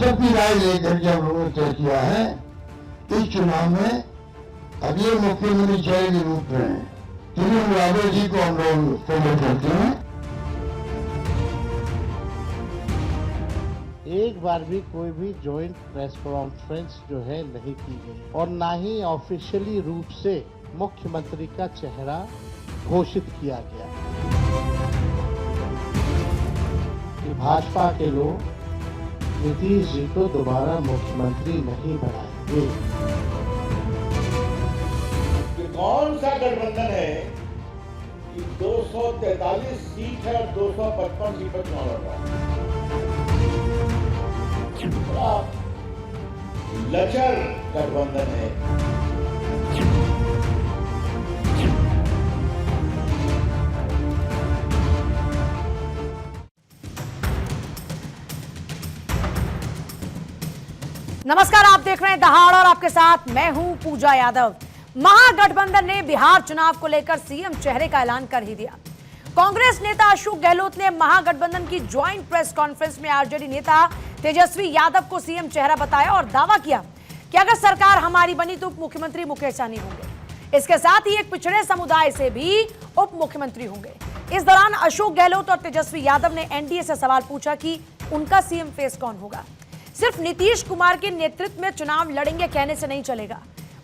सब की राय लेकर के हम लोगों ने तय किया है इस चुनाव में अगले मुख्यमंत्री चेहरे के रूप में त्रिवेंद्र यादव जी को हम लोग फेवर करते हैं। एक बार भी कोई भी जॉइंट प्रेस कॉन्फ्रेंस जो है नहीं की गई और ना ही ऑफिशियली रूप से मुख्यमंत्री का चेहरा घोषित किया गया कि भाजपा के लोग नीतीश जी को दोबारा मुख्यमंत्री नहीं बनाएंगे। ये कौन सा गठबंधन है कि 243 सीट है और 255 सीट पर चुनाव लड़ रहा है? बड़ा लचर गठबंधन है। नमस्कार, आप देख रहे हैं दहाड़ और आपके साथ मैं हूं पूजा यादव। महागठबंधन ने बिहार चुनाव को लेकर सीएम चेहरे का ऐलान कर ही दिया। कांग्रेस नेता अशोक गहलोत ने महागठबंधन की ज्वाइंट प्रेस कॉन्फ्रेंस में आरजेडी नेता तेजस्वी यादव को सीएम चेहरा बताया और दावा किया कि अगर सरकार हमारी बनी तो उप मुख्यमंत्री मुकेश सहनी होंगे। इसके साथ ही एक पिछड़े समुदाय से भी उप मुख्यमंत्री होंगे। इस दौरान अशोक गहलोत और तेजस्वी यादव ने एनडीए से सवाल पूछा कि उनका सीएम फेस कौन होगा। सिर्फ नीतीश कुमार के नेतृत्व में चुनाव लड़ेंगे कहने से नहीं चलेगा।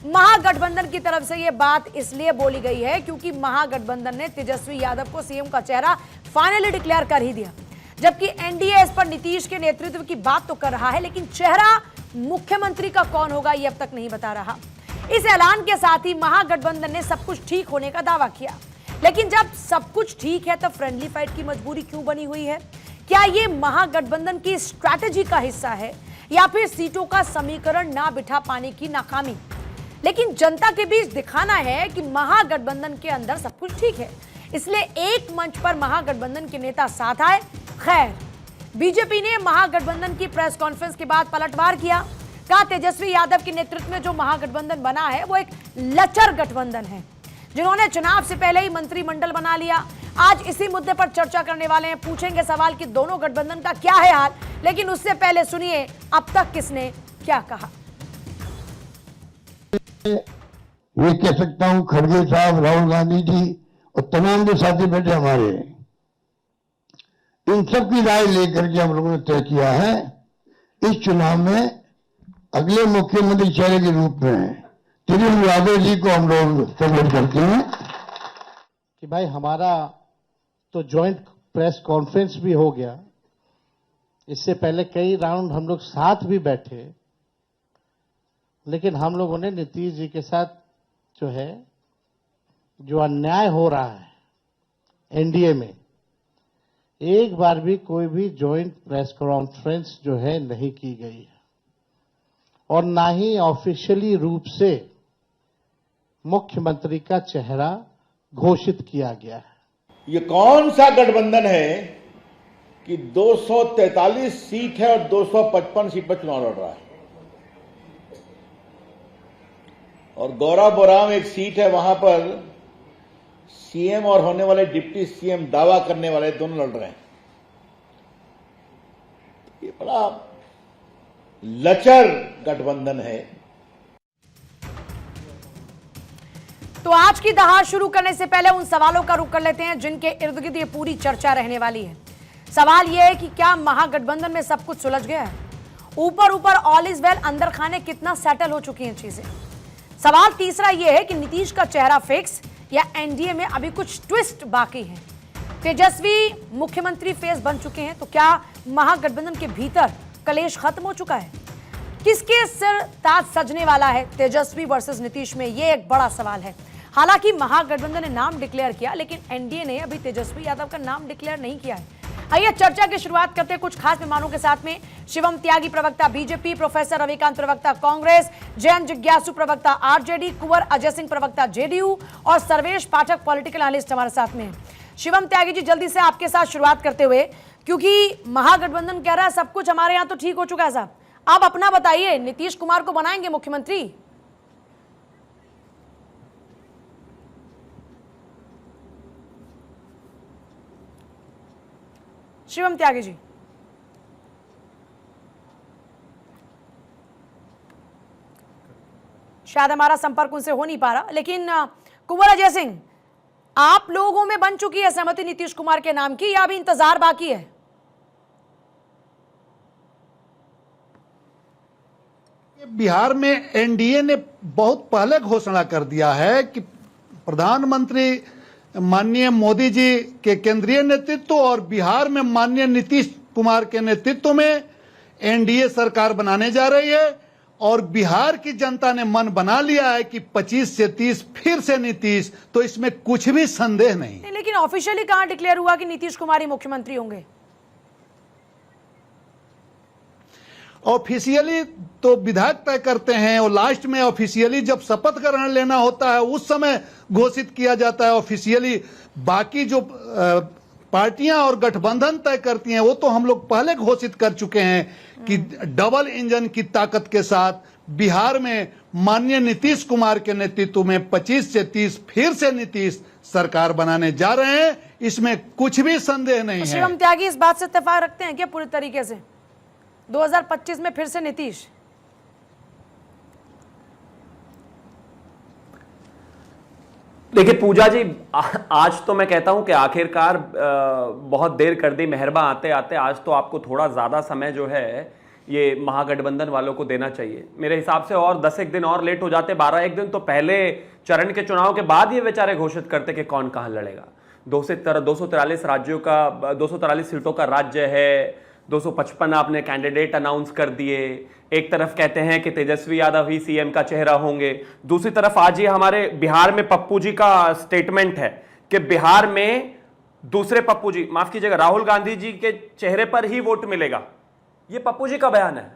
महागठबंधन की तरफ से यह बात इसलिए बोली गई है क्योंकि महागठबंधन ने तेजस्वी यादव को सीएम का चेहरा फाइनली डिक्लेयर कर ही दिया, जबकि एनडीए इस पर नीतीश के नेतृत्व की बात तो कर रहा है, लेकिन चेहरा मुख्यमंत्री का कौन होगा यह अब तक नहीं बता रहा। इस ऐलान के साथ ही महागठबंधन ने सब कुछ ठीक होने का दावा किया, लेकिन जब सब कुछ ठीक है तब फ्रेंडली फाइट की मजबूरी क्यों बनी हुई है? क्या यह महागठबंधन की स्ट्रैटेजी का हिस्सा है या फिर सीटों का समीकरण ना बिठा पाने की नाकामी? लेकिन जनता के बीच दिखाना है कि महागठबंधन के अंदर सब कुछ ठीक है, इसलिए एक मंच पर महागठबंधन के नेता साथ आए। खैर, बीजेपी ने महागठबंधन की प्रेस कॉन्फ्रेंस के बाद पलटवार किया। कहा तेजस्वी यादव के नेतृत्व में जो महागठबंधन बना है वो एक लचर गठबंधन है, जिन्होंने चुनाव से पहले ही मंत्रिमंडल बना लिया। आज इसी मुद्दे पर चर्चा करने वाले हैं। पूछेंगे सवाल कि दोनों गठबंधन का क्या है हाल, लेकिन उससे पहले सुनिए अब तक किसने क्या कहा। मैं कह सकता हूं खड़गे साहब, राहुल गांधी जी और तमाम जो साथी बैठे हमारे, इन सब की राय लेकर के हम लोगों ने तय किया है इस चुनाव में अगले मुख्यमंत्री चेहरे के रूप में त्रिवेंद्र यादव जी को हम लोग फेवर करते हैं। कि भाई हमारा तो जॉइंट प्रेस कॉन्फ्रेंस भी हो गया, इससे पहले कई राउंड हम लोग साथ भी बैठे, लेकिन हम लोगों ने नीतीश जी के साथ जो है जो अन्याय हो रहा है एनडीए में, एक बार भी कोई भी जॉइंट प्रेस कॉन्फ्रेंस जो है नहीं की गई है और ना ही ऑफिशियली रूप से मुख्यमंत्री का चेहरा घोषित किया गया है। ये कौन सा गठबंधन है कि 243 सीट है और 255 सीट पर चुनाव लड़ रहा है? और गौरा बोराम एक सीट है, वहां पर सीएम और होने वाले डिप्टी सीएम दावा करने वाले दोनों लड़ रहे हैं। ये बड़ा लचर गठबंधन है। तो आज की दहाड़ शुरू करने से पहले उन सवालों का रुख कर लेते हैं जिनके इर्द गिर्द ये पूरी चर्चा रहने वाली है। सवाल यह है कि क्या महागठबंधन में सब कुछ सुलझ गया है? ऊपर ऊपर ऑल इज वेल, अंदर खाने कितना सेटल हो चुकी हैं चीजें? सवाल तीसरा यह है कि नीतीश का चेहरा फिक्स या एनडीए में अभी कुछ ट्विस्ट बाकी है? तेजस्वी मुख्यमंत्री फेस बन चुके हैं तो क्या महागठबंधन के भीतर कलेश खत्म हो चुका है? किसके सिर ताज सजने वाला है तेजस्वी वर्सेस नीतीश में? यह एक बड़ा सवाल है। हालांकि महागठबंधन ने नाम डिक्लेयर किया, लेकिन एनडीए ने अभी तेजस्वी यादव का नाम डिक्लेयर नहीं किया है। आइए चर्चा की शुरुआत करते हैं कुछ खास मेहमानों के साथ में। शिवम त्यागी प्रवक्ता बीजेपी, प्रोफेसर रविकांत प्रवक्ता कांग्रेस, जयंत जिज्ञासु प्रवक्ता आरजेडी, कुंवर अजय सिंह प्रवक्ता जेडीयू और सर्वेश पाठक पॉलिटिकल एनालिस्ट हमारे साथ में। शिवम त्यागी जी, जल्दी से आपके साथ शुरुआत करते हुए, क्योंकि महागठबंधन कह रहा है सब कुछ हमारे यहां तो ठीक हो चुका है साहब, आप अपना बताइए, नीतीश कुमार को बनाएंगे मुख्यमंत्री? शिवम त्यागी जी। शायद हमारा संपर्क उनसे हो नहीं पा रहा, लेकिन कुंवर अजय सिंह, आप लोगों में बन चुकी है सहमति नीतीश कुमार के नाम की या अभी इंतजार बाकी है? बिहार में एनडीए ने बहुत पहले घोषणा कर दिया है कि प्रधानमंत्री माननीय मोदी जी के केंद्रीय नेतृत्व और बिहार में माननीय नीतीश कुमार के नेतृत्व में एनडीए सरकार बनाने जा रही है और बिहार की जनता ने मन बना लिया है कि 25 से 30 फिर से नीतीश, तो इसमें कुछ भी संदेह नहीं। लेकिन ऑफिशियली कहां डिक्लेयर हुआ कि नीतीश कुमार ही मुख्यमंत्री होंगे? ऑफिशियली तो विधायक तय करते हैं और लास्ट में ऑफिशियली जब शपथ ग्रहण लेना होता है उस समय घोषित किया जाता है ऑफिशियली। बाकी जो पार्टियां और गठबंधन तय करती हैं वो तो हम लोग पहले घोषित कर चुके हैं कि डबल इंजन की ताकत के साथ बिहार में माननीय नीतीश कुमार के नेतृत्व में 25 से 30 फिर से नीतीश सरकार बनाने जा रहे हैं, इसमें कुछ भी संदेह नहीं है। शिवम त्यागी इस बात से इत्तेफाक रखते हैं क्या पूरी तरीके से 2025 में फिर से नीतीश? देखिए पूजा जी, आज तो मैं कहता हूं कि आखिरकार बहुत देर कर दी मेहरबा आते आते। आज तो आपको थोड़ा ज्यादा समय जो है ये महागठबंधन वालों को देना चाहिए मेरे हिसाब से, और 10 एक दिन और लेट हो जाते, 12 दिन तो पहले चरण के चुनाव के बाद ये बेचारे घोषित करते कि कौन कहां लड़ेगा। 243 राज्यों का 243 सीटों का राज्य है, 255 आपने कैंडिडेट अनाउंस कर दिए। एक तरफ कहते हैं कि तेजस्वी यादव ही सीएम का चेहरा होंगे, दूसरी तरफ आज ये हमारे बिहार में पप्पू जी का स्टेटमेंट है कि बिहार में दूसरे पप्पू जी, माफ कीजिएगा, राहुल गांधी जी के चेहरे पर ही वोट मिलेगा। ये पप्पू जी का बयान है।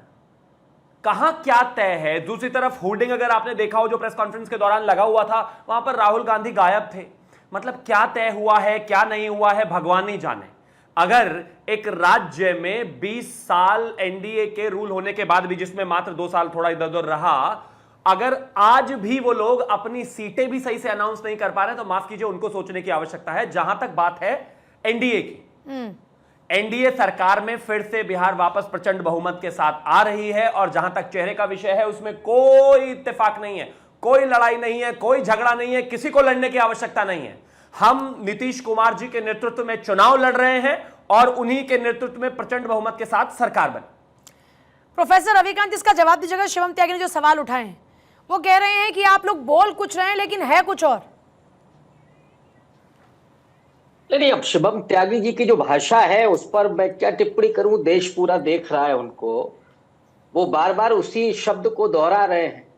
कहां क्या तय है? दूसरी तरफ होर्डिंग अगर आपने देखा हो जो प्रेस कॉन्फ्रेंस के दौरान लगा हुआ था, वहां पर राहुल गांधी गायब थे। मतलब क्या तय हुआ है क्या नहीं हुआ है भगवान ही जाने। अगर एक राज्य में 20 साल एनडीए के रूल होने के बाद भी, जिसमें मात्र 2 साल थोड़ा इधर उधर रहा, अगर आज भी वो लोग अपनी सीटें भी सही से अनाउंस नहीं कर पा रहे, तो माफ कीजिए उनको सोचने की आवश्यकता है। जहां तक बात है एनडीए की, एनडीए सरकार में फिर से बिहार वापस प्रचंड बहुमत के साथ आ रही है, और जहां तक चेहरे का विषय है उसमें कोई इत्तेफाक नहीं है, कोई लड़ाई नहीं है, कोई झगड़ा नहीं है, किसी को लड़ने की आवश्यकता नहीं है। हम नीतीश कुमार जी के नेतृत्व में चुनाव लड़ रहे हैं और उन्हीं के नेतृत्व में प्रचंड बहुमत के साथ सरकार बनी। प्रोफेसर रविकांत, इसका जवाब दीजिएगा। शिवम त्यागी ने जो सवाल उठाए हैं वो कह रहे हैं कि आप लोग बोल कुछ रहे हैं लेकिन है कुछ और। नहीं, अब शिवम त्यागी जी की जो भाषा है उस पर मैं क्या टिप्पणी करूं। देश पूरा देख रहा है उनको, वो बार बार उसी शब्द को दोहरा रहे हैं।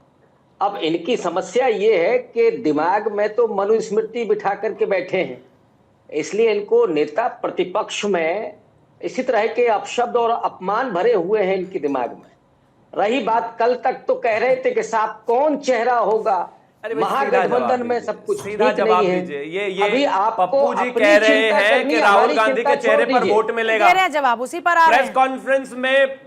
अब इनकी समस्या ये है कि दिमाग में तो मनुस्मृति बिठा करके बैठे हैं, इसलिए इनको नेता प्रतिपक्ष में इसी तरह के अपशब्द और अपमान भरे हुए हैं इनके दिमाग में। रही बात, कल तक तो कह रहे थे कि साहब कौन चेहरा होगा, महागठबंधन में सब कुछ सीधा ठीक जवाब नहीं है। दीजिए। ये अभी आपको पप्पू जी अपनी कह रहे चिंता हैं करनी कि है, राहुल हमारी गांधी के चिंता चेहरे छोड़ पर दीजिए। वोट मिलेगा। कह रहे हैं जवाब उसी पर आ रहे प्रेस हैं। कॉन्फ्रेंस में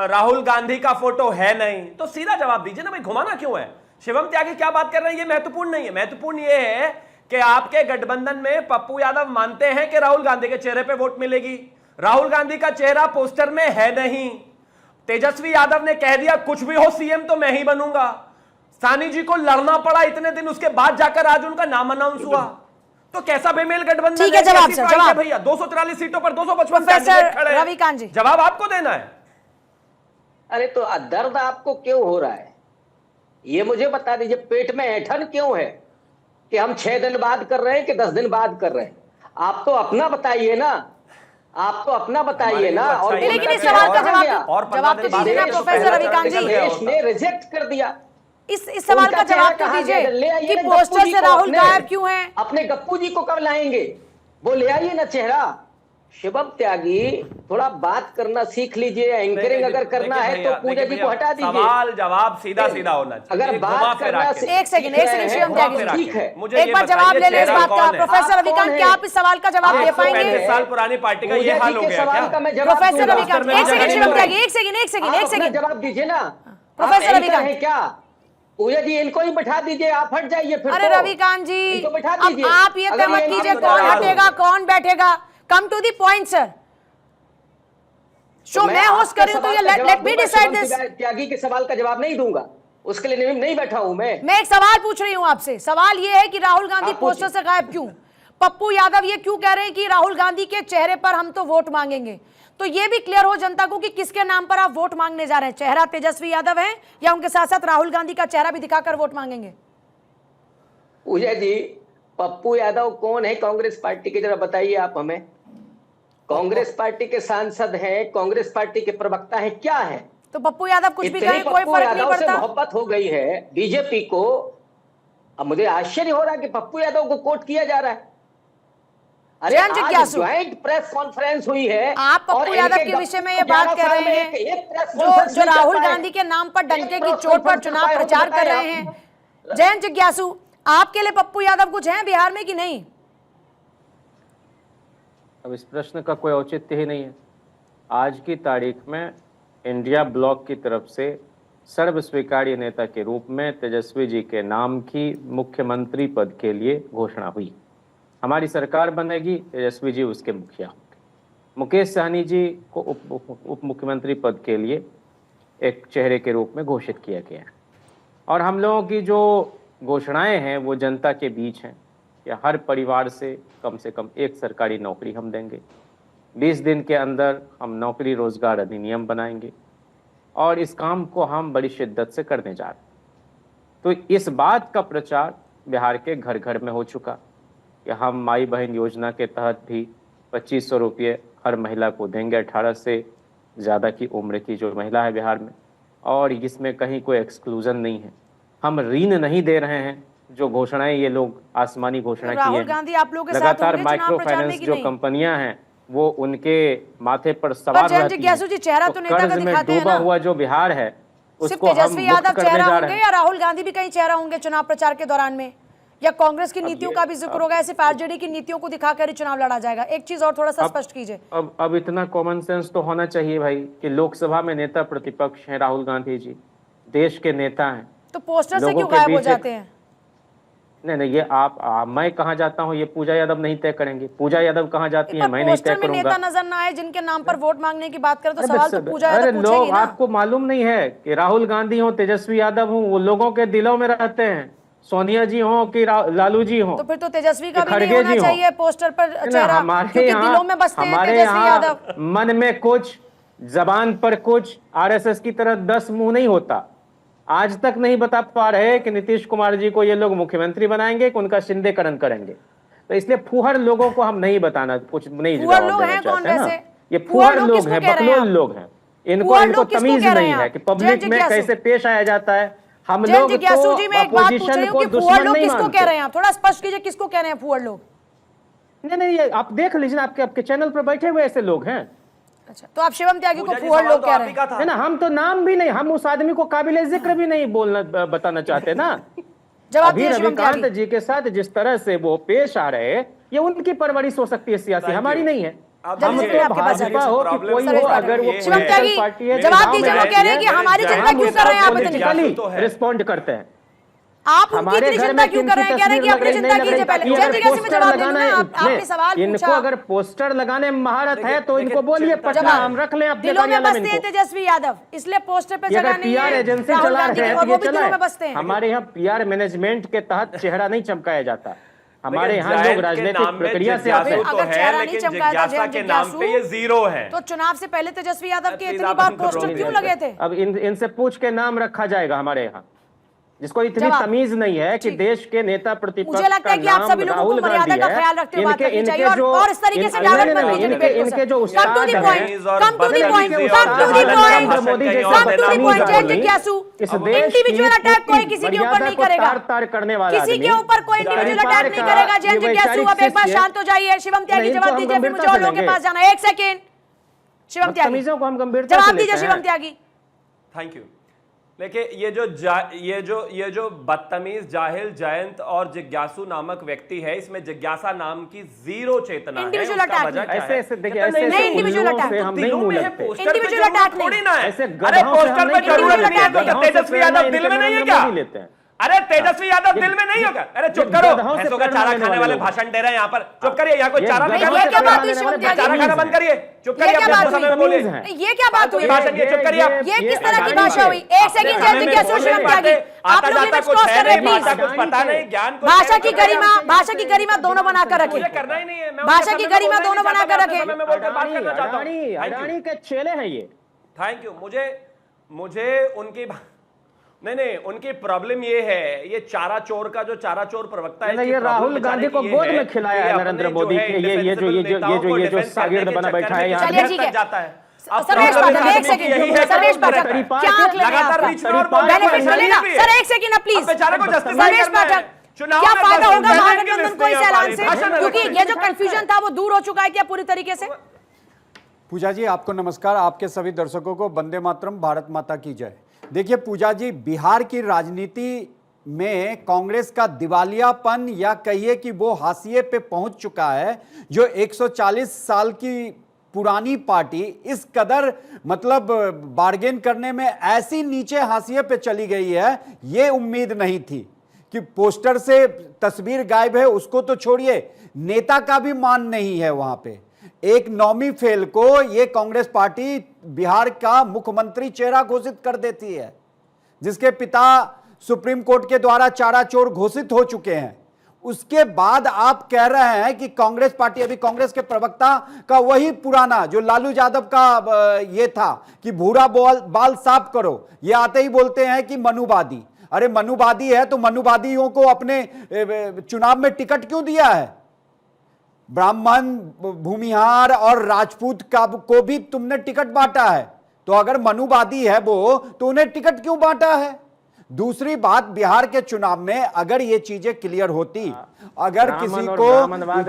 राहुल गांधी का फोटो है नहीं, तो सीधा जवाब दीजिए ना भाई, घुमाना क्यों है? शिवम त्यागी क्या बात कर रहे हैं ये महत्वपूर्ण नहीं है। महत्वपूर्ण ये है कि आपके गठबंधन में पप्पू यादव मानते हैं कि राहुल गांधी के चेहरे पे वोट मिलेगी। राहुल गांधी का चेहरा पोस्टर में है नहीं। तेजस्वी यादव ने कह दिया कुछ भी हो सीएम तो मैं ही बनूंगा। सानी जी को लड़ना पड़ा इतने दिन, उसके बाद जाकर आज उनका नाम अनाउंस हुआ। तो कैसा बेमेल गठबंधन ठीक है, जवाब सर, जवाब भैया। 243 सीटों पर 255 प्रोफेसर खड़े हैं। रविकांत जी, जवाब आपको देना है। अरे तो दर्द आपको क्यों हो रहा है ये मुझे बता दीजिए। पेट में ऐंठन क्यों है कि हम 6 दिन बाद कर रहे हैं कि 10 दिन बाद कर रहे हैं? आप तो अपना बताइए ना, आप तो अपना बताइए ना। और लेकिन इस सवाल का जवाब तो दीजिए ना प्रोफेसर रविकांत जी। देश ने रिजेक्ट कर दिया। इस सवाल का जवाब तो दीजिए कि पोस्टर से राहुल गायब क्यों हैं? अपने गप्पू जी को कब लाएंगे? वो ले आइए ना चेहरा। शिवम त्यागी थोड़ा बात करना सीख लीजिए। एंकरिंग अगर करना है तो पूजा जी को हटा दीजिए। सवाल जवाब सीधा सीधा होना चाहिए। अगर बात करना एक सेकंड शिवम त्यागी, ठीक है, एक बार जवाब ले लें इस बात का। प्रोफेसर रविकांत, क्या आप इस सवाल का जवाब दे पाएंगे? 35 साल पुरानी पार्टी का ये हाल हो गया क्या? प्रोफेसर रविकांत, एक सेकंड शिवम त्यागी, एक सेकंड जवाब दीजिए ना। प्रोफेसर रविकांत है क्या? पूजा जी इनको ही बैठा दीजिए, आप हट जाइए फिर। अरे रविकांत जी, इनको बैठा अब दीजिए। आप ये तय मत कीजिए कौन हटेगा कौन बैठेगा। कम to the point sir. Show मैं होस्ट कर रही हूं तो ये लेट मी डिसाइड दिस। त्यागी के सवाल का जवाब नहीं दूंगा। उसके लिए नहीं बैठा हूं मैं एक सवाल पूछ रही हूं आपसे। सवाल ये है कि राहुल गांधी आप पूछिए। पोस्टर से गायब क्यों? पप्पू यादव ये क्यों कह रहे हैं कि राहुल गांधी के चेहरे पर हम तो वोट मांगेंगे? तो ये भी क्लियर हो जनता को कि किसके नाम पर आप वोट मांगने जा रहे हैं। चेहरा तेजस्वी यादव है या उनके साथ साथ राहुल गांधी का चेहरा भी दिखाकर वोट मांगेंगे? पूजा जी, पप्पू यादव कौन है कांग्रेस पार्टी के, जरा बताइए आप हमें। कांग्रेस पार्टी के सांसद हैं, कांग्रेस पार्टी के प्रवक्ता हैं, क्या है? तो पप्पू यादव कुछ भी इतनी कहे कोई पप्पू फर्क नहीं यादव से पड़ता। मोहब्बत हो गई है बीजेपी को। अब मुझे आश्चर्य हो रहा है कि पप्पू यादव को कोट किया जा रहा है। अरे जयंत आज जिज्ञासु, ज्वाइंट प्रेस कॉन्फ्रेंस हुई है आप और पप्पू यादव इनके के विषय में ये बात 11 कर साल रहे में हैं एक प्रेस कॉन्फ्रेंस जो नहीं कर राहुल पाए। गांधी के नाम पर डंके एक की प्रेस चोट पर कॉन्फ्रेंस चुनाव कर पाए, प्रचार कर बताएं रहे हैं। जयंत जिज्ञासु, आपके लिए पप्पू यादव कुछ हैं बिहार में कि नहीं? अब इस प्रश्न का कोई औचित्य ही नहीं है। आज की तारीख में इंडिया ब्लॉक की तरफ से सर्वस्वीकार्य नेता के रूप में तेजस्वी जी के नाम की मुख्यमंत्री पद के लिए घोषणा हुई। हमारी सरकार बनेगी, तेजस्वी जी उसके मुखिया होंगे। मुकेश सहनी जी को उप मुख्यमंत्री पद के लिए एक चेहरे के रूप में घोषित किया गया है। और हम लोगों की जो घोषणाएं हैं वो जनता के बीच हैं कि हर परिवार से कम एक सरकारी नौकरी हम देंगे। 20 दिन के अंदर हम नौकरी रोजगार अधिनियम बनाएंगे और इस काम को हम बड़ी शिद्दत से करने जा रहे हैं। तो इस बात का प्रचार बिहार के घर घर में हो चुका कि हम माई बहन योजना के तहत भी 2500 रुपये हर महिला को देंगे, 18 से ज़्यादा की उम्र की जो महिला है बिहार में, और इसमें कहीं कोई एक्सक्लूजन नहीं है। हम ऋण नहीं दे रहे हैं, जो घोषणाएं ये लोग आसमानी घोषणा की राहुल है। गांधी आप लोगों के साथ लगातार होंगे चुनाव माइक्रो प्रचार में फाइनेंस कि जो नहीं? कंपनियां हैं वो उनके माथे पर सवार जयंत रहती जिज्ञासु जी, चेहरा तो नेता का कर्ज में दिखाते हैं डूबा ना। हुआ जो बिहार है सिर्फ उसको हम तेजस्वी मुक्त यादव करने चेहरा जा होंगे रहे या हैं। राहुल गांधी भी कहीं चेहरा होंगे चुनाव प्रचार के दौरान में, या कांग्रेस की नीतियों का भी जिक्र होगा? सिर्फ आरजेडी की नीतियों को दिखाकर ही चुनाव लड़ा जाएगा? एक चीज और थोड़ा सा स्पष्ट कीजिए। अब इतना कॉमन सेंस तो होना चाहिए भाई कि लोकसभा में नेता प्रतिपक्ष हैं राहुल गांधी जी, देश के नेता हैं। तो पोस्टर से लोगों क्यों के गायब हो बीच जाते हैं? नहीं, ये मैं कहाँ जाता हूँ ये पूजा यादव नहीं तय करेंगे। पूजा यादव कहाँ जाती है मैं नहीं तय पोस्टर में नेता करूंगा। नजर ना आए जिनके नाम पर वोट मांगने की बात करें तो अरे सवाल तो बस, पूजा अरे यादव पूछेगी लोग, ना। आपको मालूम नहीं है कि राहुल गांधी हो, तेजस्वी यादव हो, वो लोगों के दिलों में रहते हैं। सोनिया जी हो कि लालू जी हो, तो फिर तो तेजस्वी का भी नहीं खड़गे होना जी हो। चाहिए पोस्टर पर चेहरा, हमारे क्योंकि दिलों में बसते हैं हमारे तेजस्वी यहाँ यादव। मन में कुछ, जबान पर कुछ, आरएसएस की तरह 10 मुंह नहीं होता। आज तक नहीं बता पा रहे कि नीतीश कुमार जी को ये लोग मुख्यमंत्री बनाएंगे कि उनका शिंदेकरण करेंगे। तो इसलिए फुहर लोगों को हम नहीं बताना, कुछ नहीं फुहर जवाब लोग देना हैं कौन चाहते हैं ना। वैसे? ये फुहर फुहर लोग लोग किसको हैं, कह रहे हैं बकलोल आप? लोग हैं। इनको फुहर इनको लोग किसको तमीज कह रहे नहीं हैं है आप? कि जयंत पब्लिक में जिज्ञासु। कैसे पेश आया जाता है। हम जयंत लोग जिज्ञासु तो जी, मैं एक बात पूछ अपोजिशन रही हूँ को कि फुहर दुश्मन लोग नहीं किसको मानते। कह रहे हैं? आप थोड़ा स्पष्ट कीजिए, किसको कह रहे हैं फुहर लोग? नहीं, ये आप देख लीजिए ना, आपके चैनल पर बैठे हुए ऐसे लोग हैं। अच्छा, तो आप शिवम त्यागी को पूजा जी, फुहर सवाल लोग तो कह आप रहे ही हैं? का था। है ना, हम तो नाम भी नहीं, हम उस आदमी को काबिले जिक्र भी नहीं बताना चाहते ना। जवाब अभी दीजिए शिवम रविकांत त्यागी। जी के साथ जिस तरह से वो पेश आ रहे हैं, ये उनकी परवरिश हो सकती है सियासी, Thank हमारी you. नहीं है। आप हम जल्दी तो से आपके पास भाजपा आइए। हो कि प्रॉब्लम कोई सर, हो, इस बात अगर में वो ये शिवम है। त्यागी, पार्टी है, जवाब गांव में दीजिए, वो रहती कह रहे हैं कि है, हमारी चिंता हम क्यों उसका कर रहे हैं आप इतनी? politically तो है। रिस्पॉन्ड करते हैं। आप उनकी हमारे इतनी घर चिंता में क्यों किन कर रहे की हैं? कह रहे हैं कि तस्वीर अपनी लग चिंता रही कीजिए पहले। है। जयंत जिज्ञासु में जवाब दे दूं ना, आपने सवाल इनको पूछा। अगर पोस्टर लगाने में महारत है तो देखिए, इनको बोलिए चिंता- पटना हम रख लें अपने दिलों में कार्यालय में बसते हैं इनको। तेजस्वी यादव, इसलिए पोस्टर पे ये जगह अगर नहीं पीआर है एजेंसी राहुल चला गांधी रहे की, हैं और तो वो ये भी दिलों में चलाए। बसते हैं। हमारे यहाँ पीआर मैनेजमेंट के तहत चेहरा नहीं चमकाया जाता। हमारे देखिए, यहाँ जायद लोग के राजनीतिक नाम में प्रक्रिया से जिज्ञासु आते हैं। तो अगर है, चेहरा नहीं लेकिन चमकाया था जिज्ञासा जयंत के नाम पे ये जिज्ञासु, जीरो है। तो चुनाव से पहले तेजस्वी यादव के प्लीज इतनी आप बार इनको पोस्टर रोक क्यों दीजिए। लगे थे? अब इनसे पूछ के नाम रखा जाएगा हमारे यहाँ, जिसको इतनी जवाब। तमीज नहीं है कि ठीक। देश के नेता प्रतिपक्ष मुझे लगता है कि आप सभी लोगों को मर्यादा का ख्याल रखते हुए बात करनी चाहिए, और इस तरीके से डायवर्ट मत कीजिए डिबेट को। इनके जो कम टू द उस्ताद पॉइंट, हैं, come to the point, come to the Narendra point, Modi जैसे कम टू द बदतमीज पॉइंट। जयंत आदमी जिज्ञासु, इस देश इंडिविजुअल की अटैक कोई किसी के ऊपर मर्यादा नहीं को करेगा। तार-तार करने वाला किसी के आदमी, ऊपर कोई इंडिविजुअल अटैक नहीं करेगा। जयंत जिज्ञासु, अब एक बार शांत हो जाइए। शिवम त्यागी नहीं, जवाब इनको हम दीजिए, फिर मुझे गंभीरता और से लोगों के लेंगे। पास जाना है। एक सेकेंड शिवम त्यागी, बदतमीजों को हम गंभीरता से जवाब लेते दीजिए हैं। शिवम त्यागी। Thank you. देखिए, ये जो बदतमीज जाहिल जयंत और जिज्ञासु नामक व्यक्ति है, इसमें जिज्ञासा नाम की जीरो चेतना है। Individual उसका attack वजह क्या है? ऐसे देखिए, कहता ऐसे नहीं, individual उल्लुओं attack। से हम नहीं दिलों मुंह में है, लगते। पोस्टर पे Individual जरूरत attack थोड़ी नहीं। ना है। ऐसे अरे गधों से पोस्टर हम पे नहीं जरूरत individual नहीं है, attack तो गधों से तेजस्वी प्रेरणा यादव इनके दिल में नरेंद्र नहीं है क्या? मोदी लेते हैं। अरे तेजस्वी यादव दिल में नहीं होगा। अरे चुप करो, भैंसों का चारा खाने वाले भाषण दे रहे हैं यहाँ पर। चुप करिए, यहाँ कोई चारा नहीं खा ये क्या बात हुई रहा है। शिवम चारा खाना बंद करिए, चुप करिए, ये क्या बात अपने समय में बोलिए। हुई? ये क्या बात हुई? भाषण ये चुप करिए आप। ये किस तरह की भाषा हुई? एक सेकंड जय जिज्ञासु शिवम त्यागी, आप लोग लिमिट्स क्रॉस कर रहे हैं प्लीज। कुछ पता नहीं, ज्ञान को भाषा की गरिमा दोनों बनाकर रखें। मुझे करना ही नहीं है। मैं भाषा की गरिमा दोनों बनाकर रखें। अडानी के चेले हैं ये। Thank you. मुझे उनकी नहीं, उनकी प्रॉब्लम ये है, ये चारा चोर का जो चारा चोर प्रवक्ता है, ये राहुल गांधी को गोद में खिलाया है नरेंद्र मोदी के। ये जो शागिर्द बना बैठा है यहाँ। चलिए ठीक है, जाता है। सर्वेश पाठक एक सेकंड, सर्वेश पाठक क्या आंक ले रहे हैं आपका? बेनिफिट मिलेगा सर, एक सेकंड प्लीज। सर्वेश पाठक क्या फायदा होगा महागठबंधन को इस ऐलान से, क्योंकि ये जो कंफ्यूजन था वो दूर हो चुका है क्या पूरी तरीके से? पूजा जी आपको नमस्कार, आपके सभी दर्शकों को वंदे मातरम, भारत माता की जय। देखिए पूजा जी, बिहार की राजनीति में कांग्रेस का दिवालियापन या कहिए कि वो हाशिए पे पहुंच चुका है। जो 140 साल की पुरानी पार्टी इस कदर मतलब बार्गेन करने में ऐसी नीचे हाशिए पे चली गई है, ये उम्मीद नहीं थी कि पोस्टर से तस्वीर गायब है उसको तो छोड़िए, नेता का भी मान नहीं है वहां पे। एक नौमी फेल को ये कांग्रेस पार्टी बिहार का मुख्यमंत्री चेहरा घोषित कर देती है, जिसके पिता सुप्रीम कोर्ट के द्वारा चारा चोर घोषित हो चुके हैं। उसके बाद आप कह रहे हैं कि कांग्रेस पार्टी, अभी कांग्रेस के प्रवक्ता का वही पुराना जो लालू यादव का ये था कि भूरा बाल साफ करो, ये आते ही बोलते हैं कि मनुवादी। अरे मनुवादी है तो मनुवादियों को अपने चुनाव में टिकट क्यों दिया है? ब्राह्मण, भूमिहार और राजपूत को भी तुमने टिकट बांटा है, तो अगर मनुवादी है वो तो उन्हें टिकट क्यों बांटा है? दूसरी बात, बिहार के चुनाव में अगर ये चीजें क्लियर होती, अगर किसी को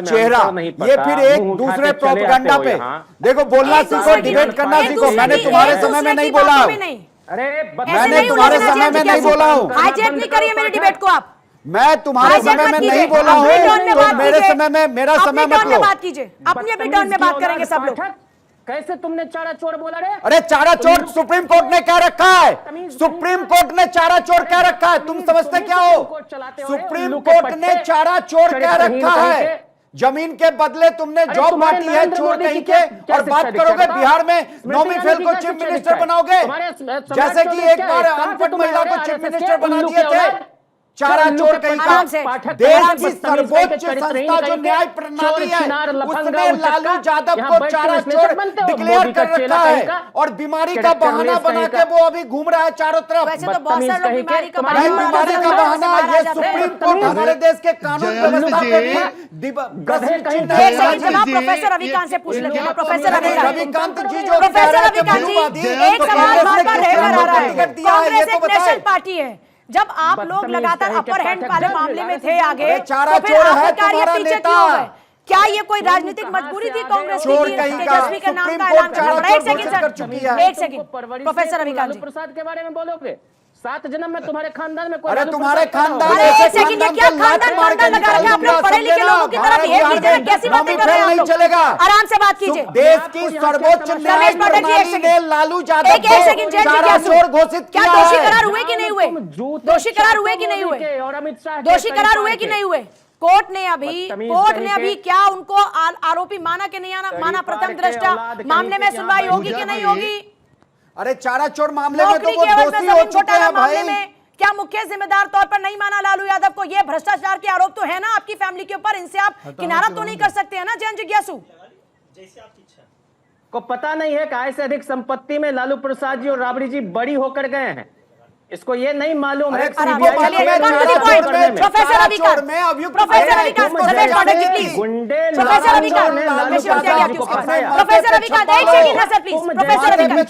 चेहरा, ये फिर एक दूसरे प्रोपेगेंडा पे देखो, बोलना सीखो, डिबेट करना सीखो। मैंने तुम्हारे समय में नहीं बोला, मैंने तुम्हारे समय में नहीं बोला हूँ, हाईजैक नहीं करिए मेरी डिबेट को आप। मैं तुम्हारे समय में नहीं बोला हूँ, तो मेरे समय में मेरा समय मत लो। बात कीजिए, अपनी अपनी टर्न में बात करेंगे सब लोग। कैसे तुमने चारा चोर बोला रे? अरे चारा चोर सुप्रीम कोर्ट ने कह रखा है, सुप्रीम कोर्ट ने चारा चोर कह रखा है, तुम समझते क्या हो? सुप्रीम कोर्ट ने चारा चोर कह रखा है। जमीन के बदले तुमने जॉब बांटी है चोर कहीं के, और बात करोगे बिहार में नौमी फेल को चीफ मिनिस्टर बनाओगे, जैसे कि एक बार अनपढ़ महिला को चीफ मिनिस्टर बना दिए थे। चारा चोर कहीं का। देश की सर्वोच्च संस्था जो न्याय प्रणाली है, उसने लालू यादव को चारा चोर डिक्लेयर कर रखा है, और बीमारी का बहाना बना के वो अभी घूम रहा है चारों तरफ। वैसे तो बहुत सारे लोग बीमारी का बीमारी का बहाना, ये सुप्रीम कोर्ट हमारे देश के कानून व्यवस्था को भी प्रोफेसर रविकांत से पूछ लेते हैं। प्रोफेसर रविकांत जी जो प्रोफेसर रविकांत जी, एक सवाल बार-बार रहकर आ रहा है, कांग्रेस एक नेशनल पार्टी है। जब आप लोग लगातार अपर हैंड वाले मामले में थे आगे, तो फिर आखिरकार ये पीछे क्यों हो गए? क्या ये कोई राजनीतिक मजबूरी थी कांग्रेस की कि तेजस्वी के नाम का ऐलान करना पड़ा? एक सेकंड सर, एक सेकंड। प्रोफेसर रविकांत जी, प्रसाद के बारे में बोलोगे? 7 जन्म में तुम्हारे खानदान में कोई, अरे तुम्हारे खानदान, अरे एक सेकंड, ये क्या खानदान खानदान लगा रखे आप लोग? पढ़े लिखे लोगों की तरह बिहेव कीजिए, कैसी बातें कर रहे हैं आप लोग? चलेगा, आराम से बात कीजिए। देश की सर्वोच्च न्याय प्रणाली ने लालू यादव एक सेकंड, चारा चोर घोषित क्या किया दोषी है। करार हुए कि नहीं हुए? दोषी करार हुए कि नहीं हुए? और अमित शाह दोषी करार हुए कि नहीं हुए? कोर्ट ने अभी क्या उनको आरोपी माना कि नहीं माना? प्रथम दृष्टया मामले में सुनवाई होगी कि नहीं होगी? अरे चारा चोर मामले में तो नौकरी वो के एवज दोषी में हो जमीन चुके घोटाला हैं मामले भाई। में क्या मुख्य जिम्मेदार तौर पर नहीं माना लालू यादव को? ये भ्रष्टाचार के आरोप तो है ना आपकी फैमिली के ऊपर, इनसे आप किनारा तो नहीं कर सकते हैं ना जैन जिज्ञासु? को पता नहीं है कि आय से अधिक संपत्ति में लालू प्रसाद जी और राबड़ी जी बड़ी होकर गए हैं, इसको ये नहीं मालूम है। Professor Ravikant, professor Ravikant, Sarvesh Pathak ji please. Professor Ravikant, professor Ravikant एक सेकंड ना सर प्लीज। प्रोफेसर रविकांत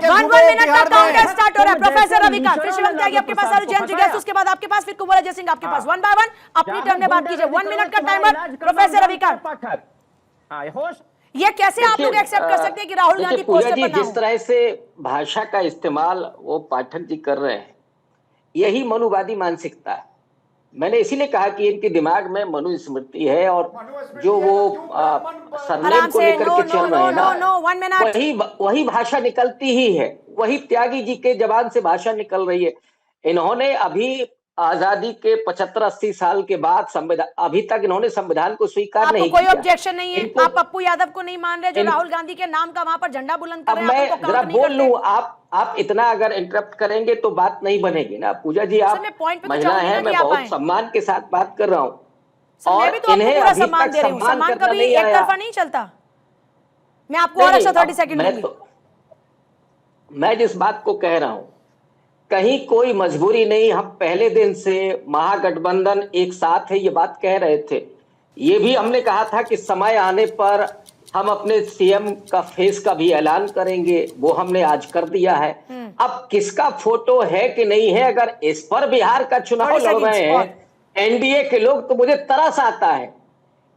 1 मिनट का काउंटर स्टार्ट हो रहा है। प्रोफेसर रविकांत, फिर शिवम त्यागी आपके पास, जैन जिज्ञासु उसके बाद आपके पास, फिर कुंवर अजय सिंह आपके पास। 1 बाय 1 अपनी टर्न में बात कीजिए। 1 मिनट का टाइमर। प्रोफेसर रविकांत, ये कैसे आप लोग एक्सेप्ट कर सकते हैं कि राहुल गांधी पोस्टर पर ना हो? जिस तरह से भाषा का इस्तेमाल वो पाठक जी कर रहे हैं, यही मनुवादी मानसिकता है। मैंने इसीलिए कहा कि इनके दिमाग में मनुस्मृति है, और जो वो सरनेम को लेकर के चल रहे हैं ना, वही भाषा निकलती ही है, वही त्यागी जी के जबान से भाषा निकल रही है। इन्होंने अभी आजादी के 75-80 साल के बाद संविधान, अभी तक इन्होंने संविधान को स्वीकार आपको नहीं कोई किया। ऑब्जेक्शन नहीं है? इनको- आप पप्पू यादव को नहीं मान रहे जो इन- राहुल गांधी के नाम का वहां पर झंडा बुलंद कर अब रहे हैं? मैं आप उनको जरा काउंट नहीं बोल करते? लूं, आप इतना अगर इंटरप्ट करेंगे तो बात नहीं बनेगी ना। पूजा जी, आप सर, मैं point पे तो महिला जाऊंगी ना हैं, कि मैं आप बहुत आएं। सम्मान के साथ बात कर रहा हूं। सर, मैं भी तो आपको इन्हें पूरा अभी सम्मान तक दे रही हूँ। सम्मान करना कभी नहीं एक आया। तरफा नहीं चलता। मैं आपको और नहीं, एक्स्ट्रा 30 अब सेकंड दूंगी। मैं जिस बात को कह रहा हूं, कहीं कोई मजबूरी नहीं। हम पहले दिन से महागठबंधन एक साथ है, ये बात कह रहे थे। ये भी हमने कहा था कि समय आने पर हम अपने सीएम का फेस का भी ऐलान करेंगे, वो हमने आज कर दिया है। अब किसका फोटो है कि नहीं है, अगर इस पर बिहार का चुनाव 30 लड़ रहे seconds, हैं एनडीए के लोग, तो मुझे तरस आता है।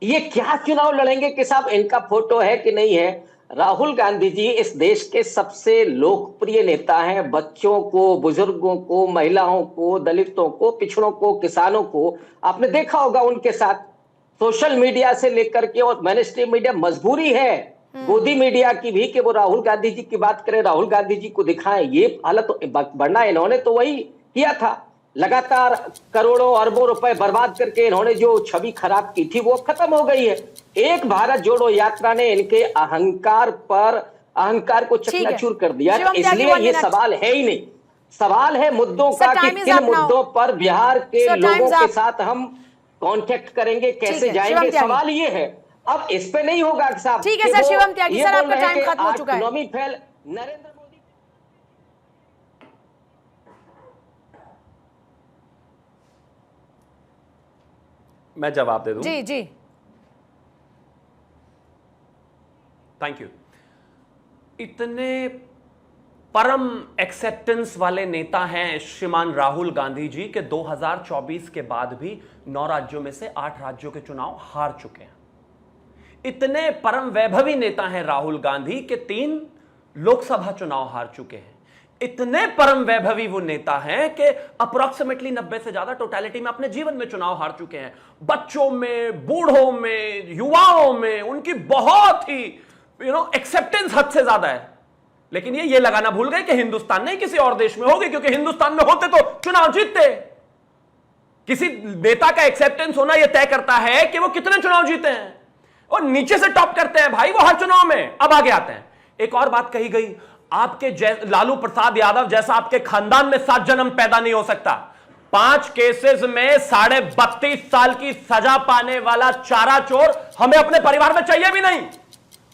ये क्या चुनाव लड़ेंगे कि साहब इनका फोटो है कि नहीं है। राहुल गांधी जी इस देश के सबसे लोकप्रिय नेता हैं। बच्चों को, बुजुर्गों को, महिलाओं को, दलितों को, पिछड़ों को, किसानों को आपने देखा होगा उनके साथ सोशल मीडिया से लेकर के और मेनस्ट्रीम मीडिया। मजबूरी है गोदी मीडिया की भी कि वो राहुल गांधी जी की बात करें, राहुल गांधी जी को दिखाएं। ये हालत, वरना इन्होंने तो वही किया था। लगातार करोड़ों अरबों रुपए बर्बाद करके इन्होंने जो छवि खराब की थी वो खत्म हो गई है। एक भारत जोड़ो यात्रा ने इनके अहंकार को चकनाचूर कर दिया। शिवम त्यागी, इसलिए 1 ये minute। सवाल है ही नहीं। सवाल है मुद्दों Sir, का कि time is किन up now. मुद्दों पर बिहार के Sir, लोगों time's के up. साथ हम कांटेक्ट करेंगे, कैसे ठीक है, जाएंगे। शिवम त्यागी। सवाल ये है, अब इस पे नहीं होगा साहब। ठीक है कि सर, वो शिवम त्यागी ये सर, बोल आपका रहे हैं टाइम कि खत्म हो आज चुका है। Economy fail, Narendra Modi. मैं जवाब दे दूं? जी जी। Thank you. इतने परम एक्सेप्टेंस वाले नेता हैं श्रीमान राहुल गांधी जी के 2024 के बाद भी 9 राज्यों में से 8 राज्यों के चुनाव हार चुके हैं। इतने परम वैभवी नेता हैं राहुल गांधी के 3 लोकसभा चुनाव हार चुके हैं। इतने परम वैभवी वो नेता हैं कि अप्रोक्सीमेटली 90 से ज्यादा टोटलिटी में अपने जीवन में चुनाव हार चुके हैं। बच्चों में, बूढ़ों में, युवाओं में उनकी बहुत ही एक्सेप्टेंस हद से ज्यादा है। लेकिन ये लगाना भूल गए कि हिंदुस्तान नहीं किसी और देश में होगी, क्योंकि हिंदुस्तान में होते तो चुनाव जीतते। किसी नेता का एक्सेप्टेंस होना यह तय करता है कि वो कितने चुनाव जीते हैं, और नीचे से टॉप करते हैं भाई वो हर चुनाव में। अब आगे आते हैं, एक और बात कही गई, आपके लालू प्रसाद यादव जैसा आपके खानदान में 7 जन्म पैदा नहीं हो सकता। 5 केसेस में 32.5 साल की सजा पाने वाला चारा चोर हमें अपने परिवार में चाहिए भी नहीं।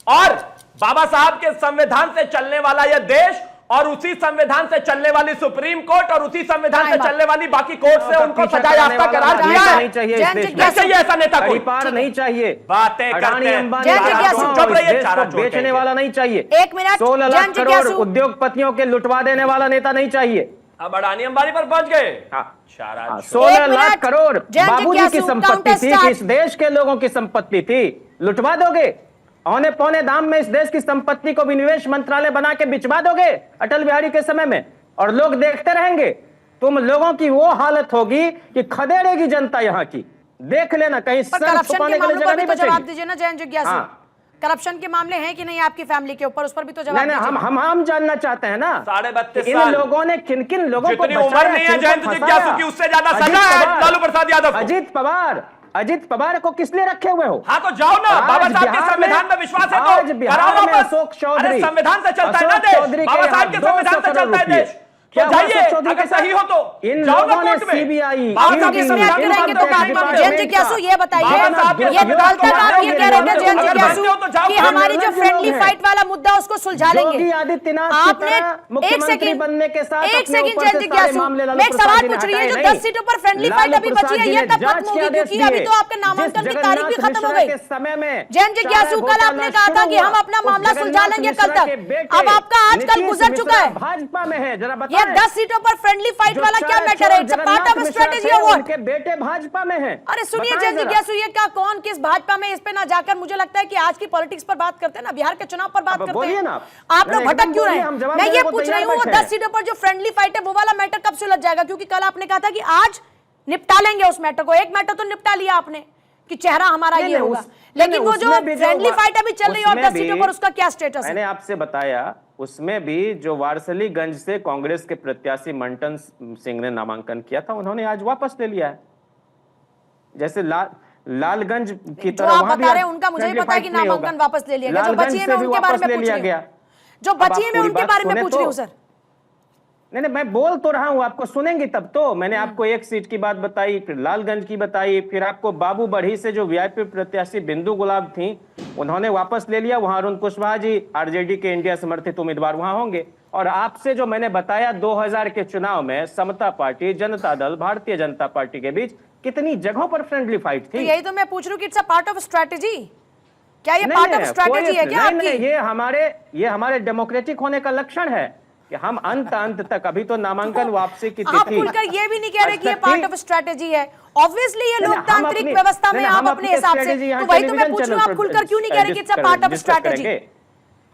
और बाबा साहब के संविधान से चलने वाला यह देश और उसी संविधान से चलने वाली सुप्रीम कोर्ट और उसी संविधान से चलने वाली बाकी कोर्ट से उनको सजा याफ्ता करार दिया है। नहीं चाहिए इस देश में। नहीं चाहिए ऐसा नेता कोई। पार नहीं चाहिए। बातें करते हैं, चुप रहिए, बेचने वाला नहीं चाहिए। 1 मिनट। 16 लाख करोड़ उद्योगपतियों के लुटवा देने वाला नेता नहीं चाहिए। अब अडानी अंबानी पर पहुंच गए। 16 लाख करोड़ बाबूजी की संपत्ति थी कि इस देश के लोगों की संपत्ति थी, लुटवा दोगे? औने पौने दाम में इस देश की संपत्ति को विनिवेश मंत्रालय बना के बिचवा दोगे अटल बिहारी के समय में, और लोग देखते रहेंगे? तुम लोगों की वो हालत होगी कि खदेड़ेगी जनता यहाँ की। देख लेना, कहीं सर छुपाने के लिए जगह नहीं बचेगी। जवाब दीजिए ना जयंत जिज्ञासु। करप्शन के मामले हैं कि नहीं आपकी फैमिली के ऊपर, उस पर भी तो जवाब दीजिए। हम जानना चाहते हैं ना 32.5 इन साल लोगों ने किन किन लोगों को जितनी उम्र नहीं है जयंत जिज्ञासु की, उससे ज्यादा सजा है लालू प्रसाद यादव को। अजित पवार को किस लिए रखे हुए हो? हाँ तो जाओ ना, बाबा साहब के संविधान में विश्वास है तो कराओ वापस। अशोक चौधरी, अरे संविधान से चलता है ना देश, बाबा साहब के संविधान से चलता है देश। क्या जाइए, अगर सही हो तो इन जाओ ना लोगों ने कोर्ट में। सीबीआई करेंगे तो जयंत जिज्ञासु ये बताइए, ये कल तक आप ये कह रहे थे जयंत जिज्ञासु कि हमारी जो फ्रेंडली फाइट वाला मुद्दा उसको सुलझा लेंगे। आपने एक सेकंड जयंत जिज्ञासु, मैं एक सवाल पूछ रही हूँ, जो 10 सीटों पर फ्रेंडली फाइट अभी बची है ये कब खत्म होगी? क्योंकि अभी तो आपके नामांकन की तारीख भी खत्म हो गई। जयंत जिज्ञासु, कल आपने कहा था कि हम अपना मामला सुलझा लेंगे कल तक, अब आपका आज कल गुजर चुका है। भाजपा में है, जरा 10 सीटों पर फ्रेंडली फाइट वाला क्या मैटर है? It's a part of strategy और व्हाट? उनके बेटे भाजपा में हैं। अरे सुनिए जयंत जिज्ञासु, ये क्या कौन किस भाजपा में, इस पे ना जाकर मुझे लगता है कि आज की पॉलिटिक्स पर बात करते हैं ना, बिहार के चुनाव पर बात करते हैं। आप लोग भटक क्यों रहे हैं? मैं ये पूछ रही हूँ 10 सीटों पर जो फ्रेंडली फाइट है वो वाला मैटर कब सुलझ जाएगा? क्योंकि कल आपने कहा था कि आज निपटा लेंगे उस मैटर को। एक मैटर तो निपटा लिया आपने, कि चेहरा हमारा ये होगा, लेकिन वो जो फ्रेंडली फाइट अभी चल रही है और 10 सीटों पर, उसका क्या स्टेटस है? मैंने आपसे बताया, उसमें भी जो वारसलीगंज से कांग्रेस के प्रत्याशी मंटन सिंह ने नामांकन किया था, उन्होंने आज वापस ले लिया है। जैसे लालगंज की तरह आप बता रहे हैं, उनका मुझे पता है कि नामांकन वापस ले लिया गया। जो बची है मैं उनके बारे में पूछ रही हूं, जो बची है मैं उनके बारे में पूछ रही हूं सर। नहीं, मैं बोल तो रहा हूं, आपको सुनेंगे तब तो। मैंने आपको एक सीट की बात बताई, फिर लालगंज की बताई, फिर आपको बाबू बढ़ी से जो वीआईपी प्रत्याशी बिंदु गुलाब थी, उन्होंने वापस ले लिया। वहां अरुण कुशवाहा जी आरजेडी के इंडिया समर्थित उम्मीदवार वहां होंगे। और आपसे जो मैंने बताया 2000 के चुनाव में समता पार्टी, जनता दल, भारतीय जनता पार्टी के बीच कितनी जगहों पर फ्रेंडली फाइट थी। तो यही तो मैं पूछ रही हूँ कि it's a part of strategy. क्या ये पार्ट ऑफ स्ट्रेटेजी है क्या आपकी? ये हमारे डेमोक्रेटिक होने का लक्षण है कि हम अंत तक, अभी तो नामांकन वापसी की आप तिथि, खुलकर ये भी नहीं कह रहे कि ये पार्ट ऑफ स्ट्रेटेजी है। ऑब्वियसली ये लोकतांत्रिक व्यवस्था में आप अपने हिसाब से, तो वही तो मैं पूछ रही हूँ, आप खुलकर क्यों नहीं कह रहे कि it's a part of strategy?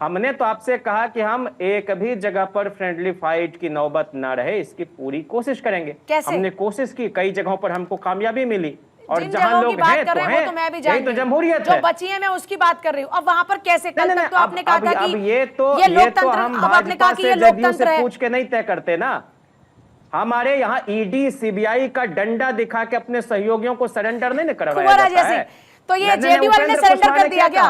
हमने तो आपसे कहा कि हम एक भी जगह पर फ्रेंडली फाइट की नौबत ना रहे, इसकी पूरी कोशिश करेंगे। कैसे? हमने कोशिश की, कई जगहों पर हमको कामयाबी मिली, और जिन जहां जगहों लोग की बात हैं कर तो रहे हैं वो तो मैं भी जानती तो हूं। जमहूरियत जो है। बची है मैं उसकी बात कर रही हूँ। अब वहां पर कैसे? कल तक तो आपने कहा था कि ये लोकतंत्र, हम अब आपने कहा भाजपा कि से ये जदयू लोकतंत्र से है। पूछ के नहीं तय करते ना। हमारे यहाँ ईडी सीबीआई का डंडा दिखा के अपने सहयोगियों को सरेंडर नहीं करवाया जाता है। तो ये जेडीयू वाले ने सरेंडर कर दिया क्या?